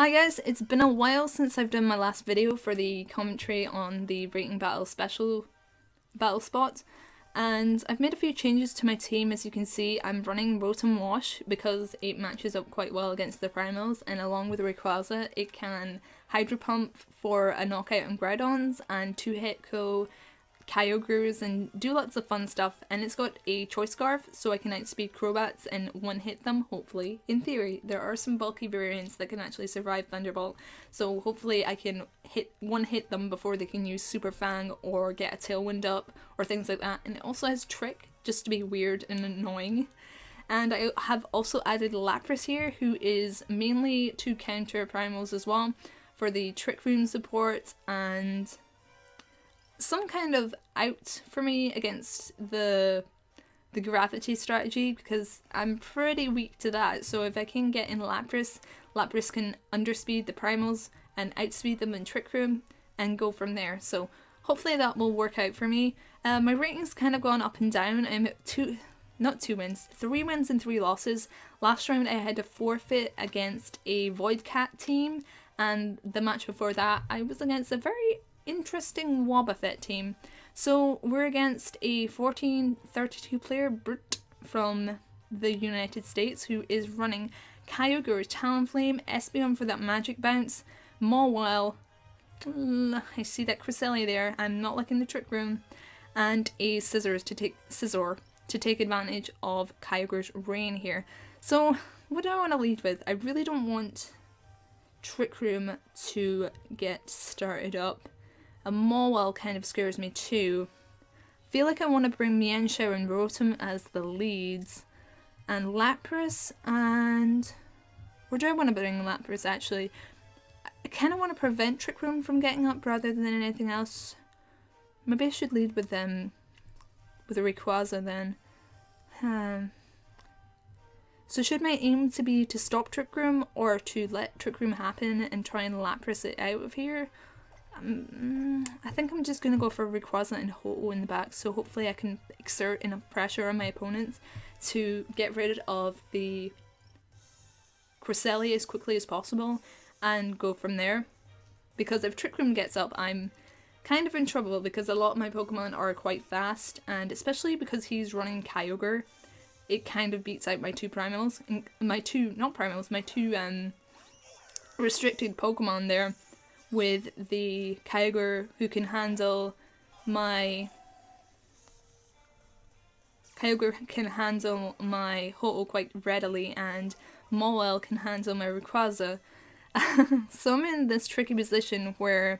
Hi guys, it's been a while since I've done my last video for the commentary on the Rating Battle Special Battlespot, and I've made a few changes to my team. As you can see, I'm running Rotom-W because it matches up quite well against the primals, and along with Rayquaza it can Hydro Pump for a knockout on Groudons and 2-hit KO Kyogres and do lots of fun stuff, and it's got a Choice Scarf so I can outspeed Crobats and one-hit them, hopefully. In theory, there are some bulky variants that can actually survive Thunderbolt, so hopefully I can one-hit them before they can use Super Fang or get a Tailwind up or things like that. And it also has Trick, just to be weird and annoying. And I have also added Lapras here, who is mainly to counter primals as well, for the Trick Room support and some kind of out for me against the gravity strategy, because I'm pretty weak to that. So if I can get in Lapras can underspeed the primals and outspeed them in Trick Room and go from there. So hopefully that will work out for me. My rating's kind of gone up and down. I'm at 3 wins and 3 losses. Last round I had to forfeit against a Void Cat team, and the match before that I was against a very interesting Wobbuffet team. So we're against a 1432 player Brute from the United States who is running Kyogre, Talonflame, Espeon for that magic bounce, Mawile, I see that Cresselia there, I'm not liking the Trick Room, and a Scizor to take advantage of Kyogre's Rain here. So what do I want to lead with? I really don't want Trick Room to get started up. A Mawile kind of scares me too. Feel like I want to bring Mienshao and Rotom as the leads. And Lapras and... where do I want to bring Lapras actually? I kind of want to prevent Trick Room from getting up rather than anything else. Maybe I should lead with them, with a Rayquaza then. So should my aim to be to stop Trick Room or to let Trick Room happen and try and Lapras it out of here? I think I'm just going to go for Rayquaza and Ho-Oh in the back, so hopefully I can exert enough pressure on my opponents to get rid of the Cresselia as quickly as possible and go from there. Because if Trick Room gets up, I'm kind of in trouble because a lot of my Pokemon are quite fast, and especially because he's running Kyogre, it kind of beats out my two primals, my two restricted Pokemon there, with the Kyogre who can handle my Ho-Oh quite readily, and Mawile can handle my Rayquaza. So I'm in this tricky position where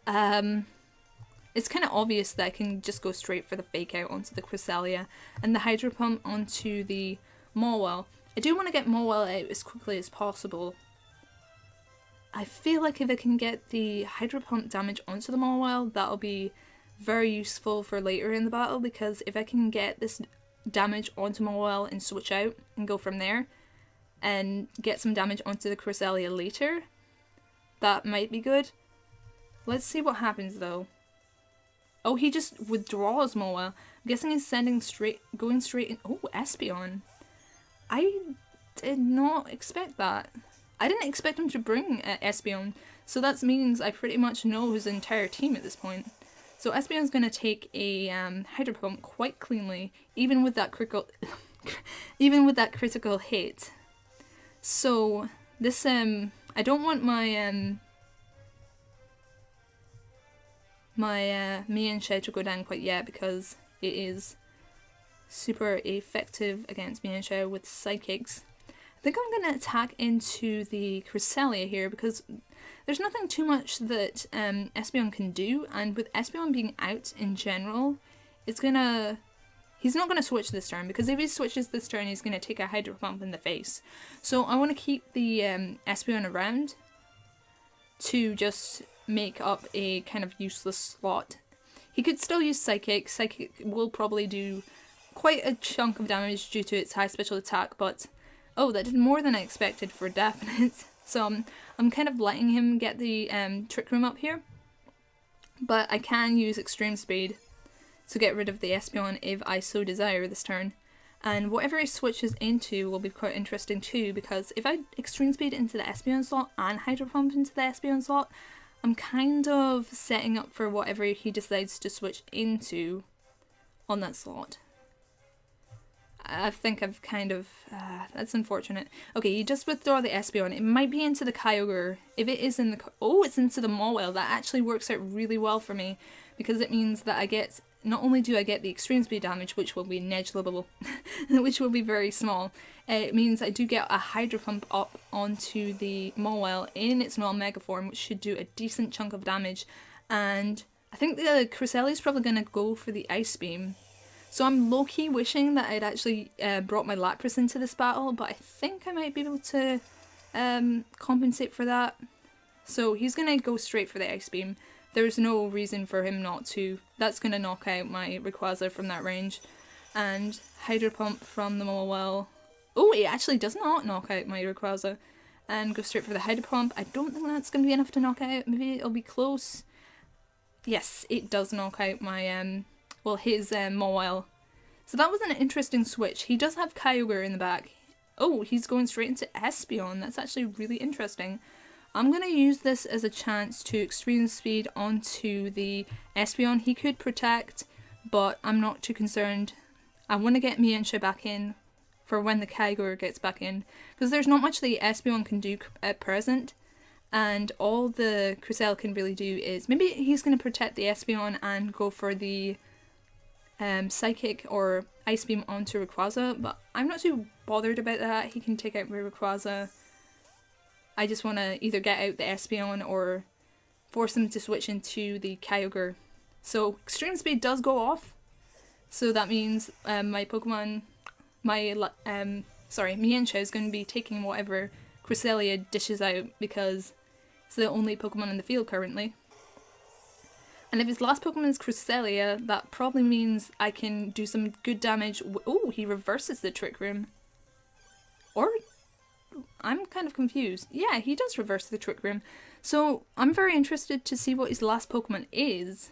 it's kind of obvious that I can just go straight for the Fake Out onto the Cresselia and the Hydro Pump onto the Mawile. I do want to get Mawile out as quickly as possible. I feel like if I can get the Hydro Pump damage onto the Mawile, that'll be very useful for later in the battle, because if I can get this damage onto Mawile and switch out and go from there and get some damage onto the Cresselia later, that might be good. Let's see what happens though. Oh, he just withdraws Mawile. I'm guessing he's going straight in. Oh, Espeon. I did not expect that. I didn't expect him to bring Espeon, so that means I pretty much know his entire team at this point. So Espeon's going to take a Hydro Pump quite cleanly, even with that critical hit. So this I don't want my Mienshao to go down quite yet, because it is super effective against Mienshao with Psychics. I think I'm going to attack into the Cresselia here, because there's nothing too much that Espeon can do, and with Espeon being out in general, he's not going to switch this turn, because if he switches this turn he's going to take a Hydro Pump in the face. So I want to keep the Espeon around to just make up a kind of useless slot. He could still use Psychic. Psychic will probably do quite a chunk of damage due to its high special attack, but oh, that did more than I expected for definite. So I'm kind of letting him get the Trick Room up here. But I can use Extreme Speed to get rid of the Espeon if I so desire this turn. And whatever he switches into will be quite interesting too, because if I Extreme Speed into the Espeon slot and Hydro Pump into the Espeon slot, I'm kind of setting up for whatever he decides to switch into on that slot. I think I've kind of... that's unfortunate. Okay, you just withdraw the Espeon. It might be into the Kyogre. If it is in the... Oh, it's into the Mawile. That actually works out really well for me, because it means that I get... Not only do I get the extreme speed damage, which will be negligible, which will be very small, it means I do get a Hydro Pump up onto the Mawile in its non-mega form, which should do a decent chunk of damage. And I think the Cresselia is probably going to go for the Ice Beam. So I'm low-key wishing that I'd actually brought my Lapras into this battle, but I think I might be able to compensate for that. So he's going to go straight for the Ice Beam. There's no reason for him not to. That's going to knock out my Rayquaza from that range. And Hydro Pump from the Mawile. Oh, it actually does not knock out my Rayquaza. And go straight for the Hydro Pump. I don't think that's going to be enough to knock out. Maybe it'll be close. Yes, it does knock out my, his Mawile. So that was an interesting switch. He does have Kyogre in the back. Oh, he's going straight into Espeon. That's actually really interesting. I'm going to use this as a chance to Extreme Speed onto the Espeon. He could protect, but I'm not too concerned. I want to get Mienshao back in for when the Kyogre gets back in, because there's not much the Espeon can do at present, and all the Cresselia can really do is... Maybe he's going to protect the Espeon and go for the Psychic or Ice Beam onto Rayquaza, but I'm not too bothered about that. He can take out my Rayquaza. I just want to either get out the Espeon or force him to switch into the Kyogre. So Extreme Speed does go off. So that means my Pokemon, Mienshao is going to be taking whatever Cresselia dishes out, because it's the only Pokemon in the field currently. And if his last Pokemon is Cresselia, that probably means I can do some good damage. Oh, he reverses the Trick Room. Or... I'm kind of confused. Yeah, he does reverse the Trick Room. So I'm very interested to see what his last Pokemon is.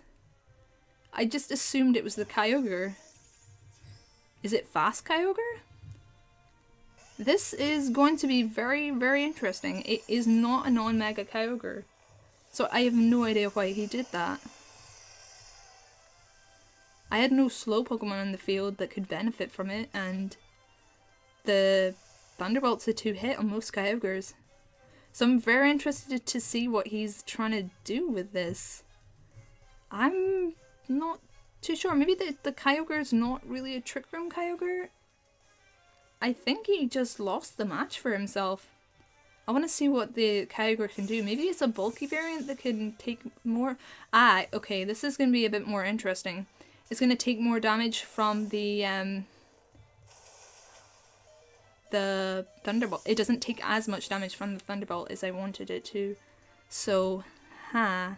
I just assumed it was the Kyogre. Is it Fast Kyogre? This is going to be very, very interesting. It is not a non-mega Kyogre. So I have no idea why he did that. I had no slow Pokemon in the field that could benefit from it, and the Thunderbolt's a 2-hit on most Kyogres. So I'm very interested to see what he's trying to do with this. I'm not too sure. Maybe the Kyogre's not really a Trick Room Kyogre? I think he just lost the match for himself. I want to see what the Kyogre can do. Maybe it's a bulky variant that can take more... Ah, okay, this is going to be a bit more interesting. It's going to take more damage from the Thunderbolt. It doesn't take as much damage from the Thunderbolt as I wanted it to. So, I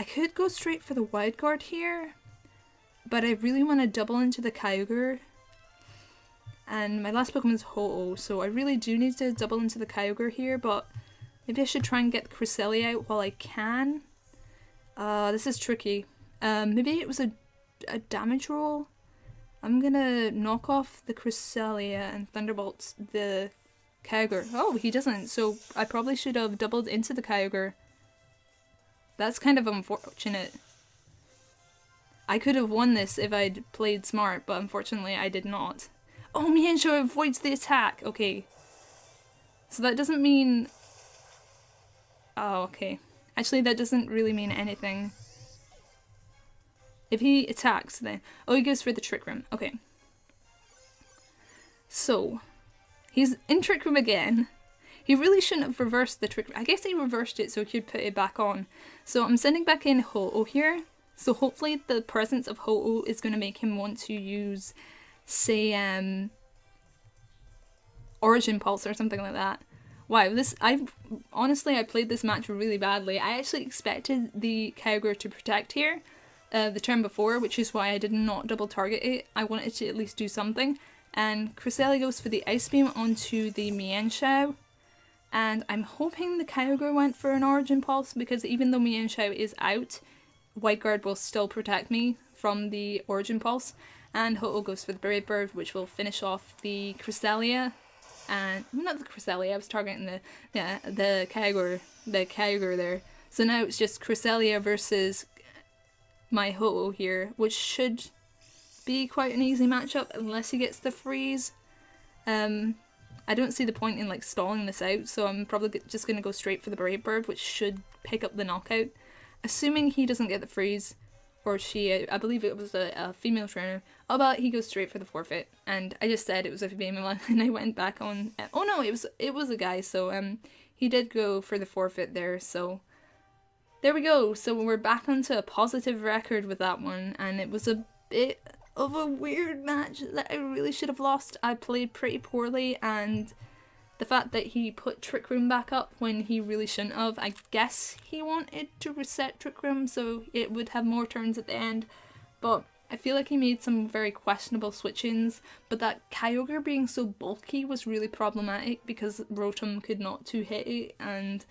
could go straight for the Wild Guard here, but I really want to double into the Kyogre. And my last Pokemon is Ho-Oh, so I really do need to double into the Kyogre here, but maybe I should try and get the Cresselia out while I can. This is tricky. Maybe it was a damage roll. I'm gonna knock off the Cresselia and Thunderbolt the Kyogre. Oh, he doesn't, so I probably should have doubled into the Kyogre. That's kind of unfortunate. I could have won this if I'd played smart, but unfortunately I did not. Oh, Mienshao avoids the attack! Okay. So that doesn't mean... Oh, okay. Actually, that doesn't really mean anything. If he attacks, then... Oh, he goes for the Trick Room. Okay. So, he's in Trick Room again. He really shouldn't have reversed the Trick Room. I guess he reversed it so he could put it back on. So I'm sending back in Ho-Oh here. So hopefully the presence of Ho-Oh is going to make him want to use, say, Origin Pulse or something like that. Wow, honestly, I played this match really badly. I actually expected the Kyogre to protect here the turn before, which is why I did not double target it. I wanted to at least do something. And Cresselia goes for the Ice Beam onto the Mienshao. And I'm hoping the Kyogre went for an Origin Pulse, because even though Mienshao is out, White Guard will still protect me from the Origin Pulse. and Ho-Oh goes for the Brave Bird, which will finish off the Cresselia. And not the Cresselia, I was targeting the Kyogre there. So now it's just Cresselia versus my Ho-Oh here, which should be quite an easy matchup unless he gets the freeze. I don't see the point in like stalling this out, so I'm probably just going to go straight for the Brave Bird, which should pick up the knockout. Assuming he doesn't get the freeze, or she, I believe it was a female trainer, I'll bet he goes straight for the forfeit. And I just said it was a female and I went back on, oh no, it was a guy, so he did go for the forfeit there, so there we go. So we're back onto a positive record with that one, and it was a bit of a weird match that I really should have lost. I played pretty poorly, and the fact that he put Trick Room back up when he really shouldn't have, I guess he wanted to reset Trick Room so it would have more turns at the end, but I feel like he made some very questionable switch-ins, but that Kyogre being so bulky was really problematic because Rotom could not two-hit it, and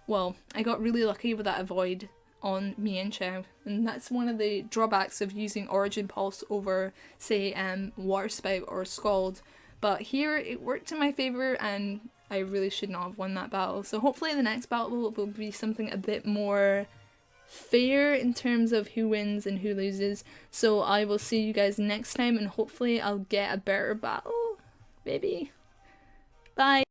well, I got really lucky with that avoid on Mienshao, and that's one of the drawbacks of using Origin Pulse over, say, Water Spout or Scald. But here it worked in my favour, and I really should not have won that battle. So hopefully the next battle will be something a bit more fair in terms of who wins and who loses. So I will see you guys next time, and hopefully I'll get a better battle. Maybe. Bye.